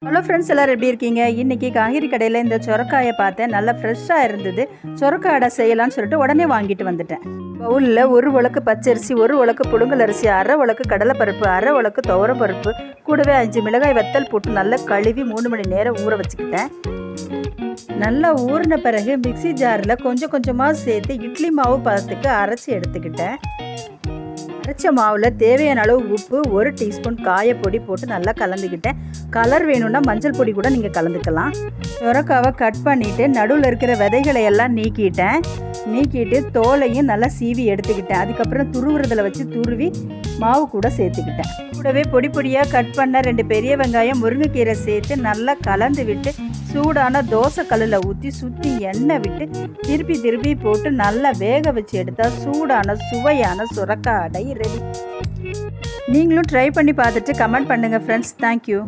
Hello friends, எல்லோரும் எப்படி இருக்கீங்க? இன்றைக்கி காய்கறி கடையில் இந்த சொரக்காயை பார்த்தேன். நல்லா ஃப்ரெஷ்ஷாக இருந்தது. சொரக்காய் அடை செய்யலான்னு சொல்லிட்டு உடனே வாங்கிட்டு வந்துட்டேன். பவுலில் 1 உலக்கு பச்சரிசி, 1 உலக்கு புழுங்கல் அரிசி, அரை உலக்கு கடலைப்பருப்பு, அரை உலக்கு துவரப்பருப்பு, கூடவே 5 மிளகாய் வத்தல் போட்டு நல்லா கழுவி 3 மணி நேரம் ஊற வச்சுக்கிட்டேன். நல்லா ஊறின பிறகு மிக்சி ஜாரில் கொஞ்சம் கொஞ்சமாக சேர்த்து இட்லி மாவு பதத்துக்கு அரைச்சி எடுத்துக்கிட்டேன். அரைச்ச மாவில் தேவையான அளவு உப்பு, 1 டீஸ்பூன் காயப்பொடி போட்டு நல்லா கலந்துக்கிட்டேன். கலர் வேணும்னா மஞ்சள் பொடி கூட நீங்கள் கலந்துக்கலாம். சொரக்காவை கட் பண்ணிவிட்டு நடுவில் இருக்கிற விதைகளை எல்லாம் நீக்கிட்டு தோலையும் நல்லா சீவி எடுத்துக்கிட்டேன். அதுக்கப்புறம் துருவுறதில் வச்சு துருவி மாவு கூட சேர்த்துக்கிட்டேன். கூடவே பொடி பொடியாக கட் பண்ண 2 பெரிய வெங்காயம், முருங்கைக்கீரை சேர்த்து நல்லா கலந்து விட்டு சூடான தோசை கல்லில் ஊற்றி சுற்றி எண்ணெய் விட்டு திருப்பி போட்டு நல்லா வேக வச்சு எடுத்தால் சூடான சுவையான சொரக்காய் அடை ரெடி. நீங்களும் ட்ரை பண்ணி பார்த்துட்டு கமெண்ட் பண்ணுங்கள் ஃப்ரெண்ட்ஸ். தேங்க்யூ.